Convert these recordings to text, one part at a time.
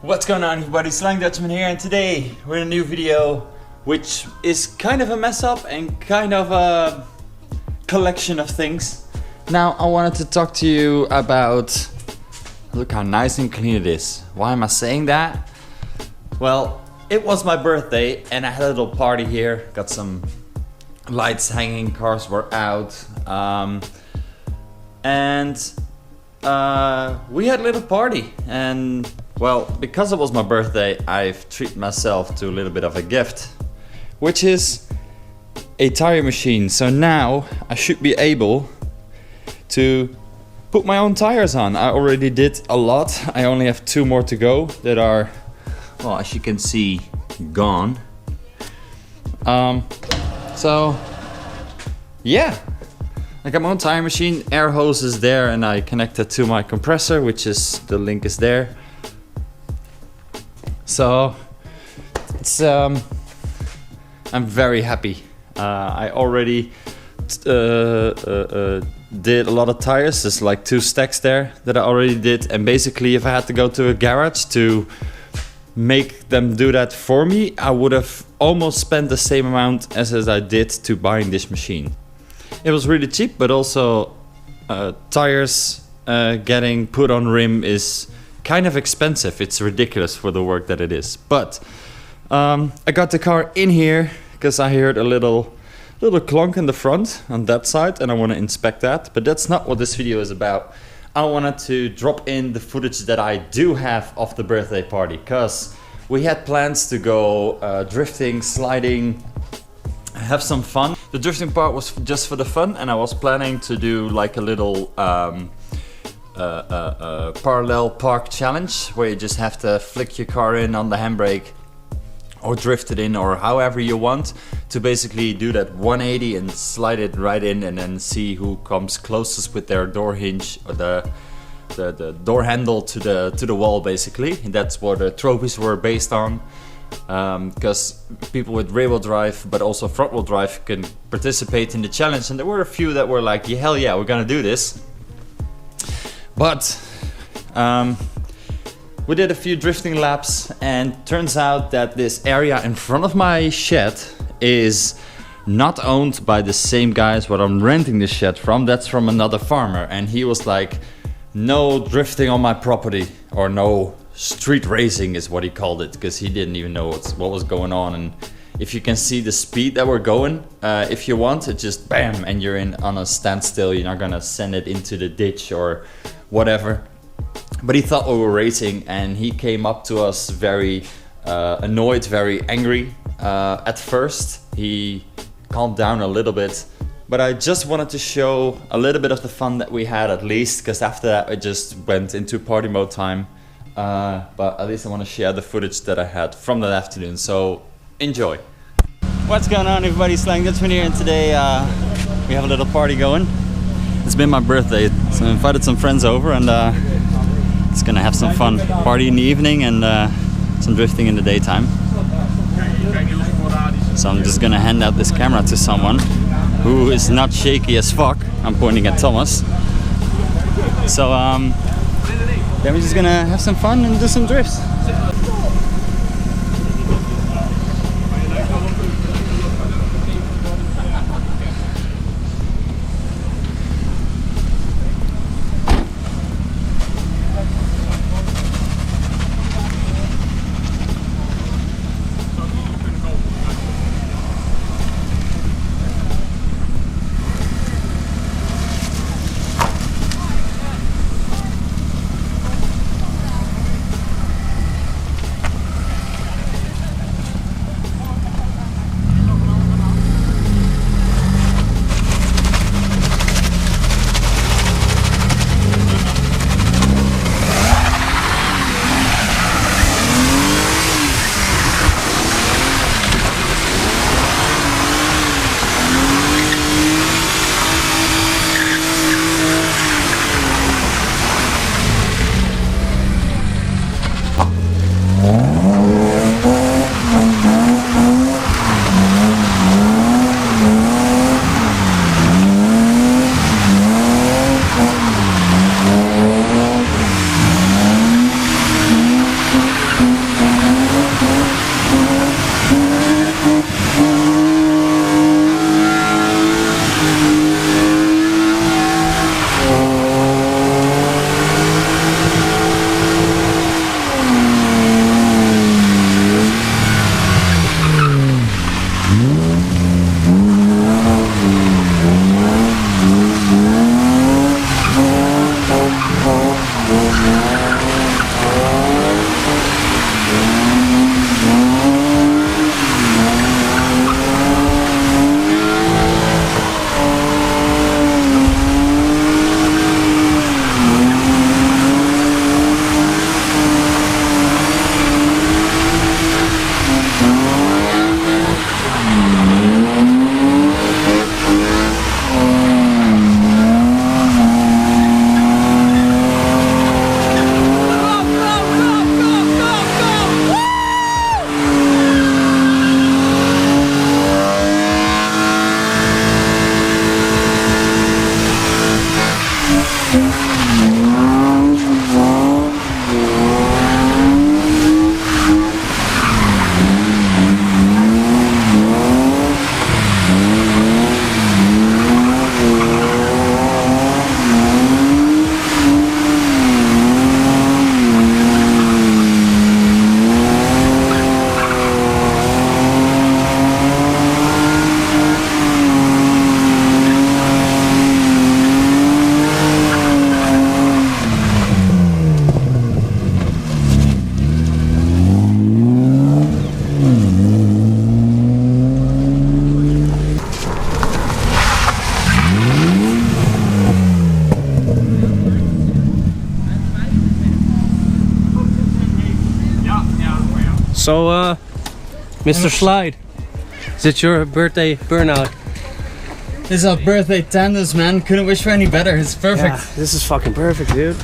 What's going on, everybody? Slang Dutchman here, and today we're in a new video which is kind of a mess up and kind of a collection of things. Now I wanted to talk to you about, look how nice and clean it is. Why am I saying that? Well, it was my birthday and I had a little party here. Got some lights hanging, cars were out, and we had a little party. And well, because it was my birthday, I've treated myself to a little bit of a gift, which is a tire machine. So now I should be able to put my own tires on. I already did a lot. I only have 2 more to go that are, well, as you can see, gone. So yeah, I got my own tire machine. Air hose is there, and I connected to my compressor, which is, the link is there. So it's I'm very happy. I already did a lot of tires. There's like 2 stacks there that I already did, and basically if I had to go to a garage to make them do that for me, I would have almost spent the same amount as I did to buying this machine. It was really cheap, but also tires getting put on rim is kind of expensive. It's ridiculous for the work that it is. But I got the car in here because I heard a little clunk in the front on that side, and I want to inspect that. But that's not what this video is about. I wanted to drop in the footage that I do have of the birthday party, because we had plans to go drifting, sliding, have some fun. The drifting part was just for the fun, and I was planning to do like a little parallel park challenge where you just have to flick your car in on the handbrake or drift it in, or however you want, to basically do that 180 and slide it right in, and then see who comes closest with their door hinge or the door handle to the wall, basically. And that's what the trophies were based on, because people with rear wheel drive but also front wheel drive can participate in the challenge, and there were a few that were like, yeah, hell yeah, we're gonna do this. But we did a few drifting laps, and turns out that this area in front of my shed is not owned by the same guy as what I'm renting the shed from. That's from another farmer, and he was like, no drifting on my property, or no street racing is what he called it, because he didn't even know what was going on. And if you can see the speed that we're going, if you want it, just bam, and you're in on a standstill. You're not gonna send it into the ditch or whatever. But he thought we were racing, and he came up to us very annoyed, very angry. At first he calmed down a little bit, but I just wanted to show a little bit of the fun that we had, at least, because after that I just went into party mode time. But at least I want to share the footage that I had from that afternoon, so enjoy. What's going on, everybody? Slang Dutchman here, and today we have a little party going. It's been my birthday, so I invited some friends over, and it's gonna have some fun. Party in the evening and some drifting in the daytime. So I'm just gonna hand out this camera to someone who is not shaky as fuck. I'm pointing at Thomas. So then we're just gonna have some fun and do some drifts. So, Mr. Slide, is it your birthday burnout? This is our birthday tandems, man. Couldn't wish for any better. It's perfect. Yeah, this is fucking perfect, dude.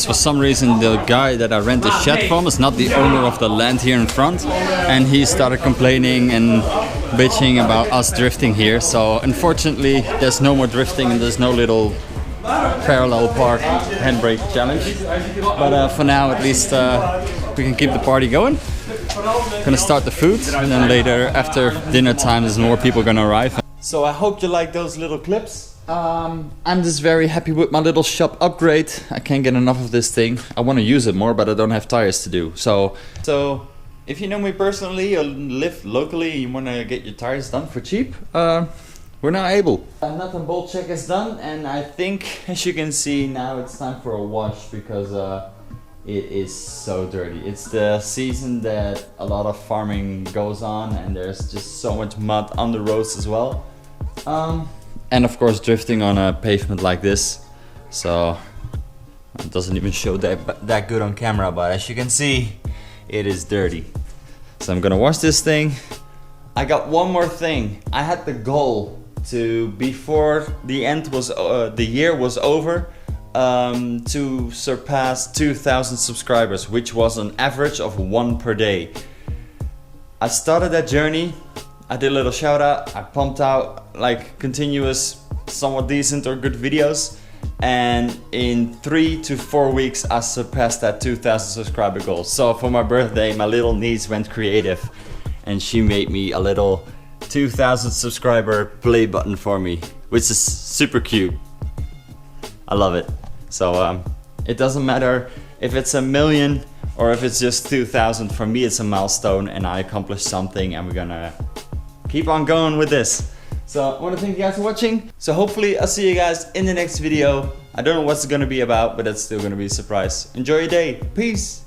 For some reason the guy that I rent the shed from is not the owner of the land here in front, and he started complaining and bitching about us drifting here. So unfortunately there's no more drifting and there's no little parallel park handbrake challenge. But for now at least we can keep the party going. Gonna start the food and then later after dinner time there's more people gonna arrive. So I hope you like those little clips. I'm just very happy with my little shop upgrade. I can't get enough of this thing. I want to use it more, but I don't have tires to do. So if you know me personally or live locally, you want to get your tires done for cheap, we're now able. Nut and bolt check is done, and I think, as you can see, now it's time for a wash because it is so dirty. It's the season that a lot of farming goes on, and there's just so much mud on the roads as well. And of course drifting on a pavement like this, so it doesn't even show that good on camera, but as you can see, it is dirty. So I'm gonna wash this thing. I got one more thing. I had the goal to, before the end was the year was over, to surpass 2,000 subscribers, which was an average of 1 per day. I started that journey. I did a little shout out, I pumped out like continuous, somewhat decent or good videos, and in 3 to 4 weeks I surpassed that 2,000 subscriber goal. So for my birthday, my little niece went creative and she made me a little 2,000 subscriber play button for me, which is super cute. I love it. So it doesn't matter if it's 1 million or if it's just 2,000, for me it's a milestone and I accomplished something, and we're gonna keep on going with this. So I want to thank you guys for watching. So hopefully I'll see you guys in the next video. I don't know what's gonna be about, but it's still gonna be a surprise. Enjoy your day. Peace.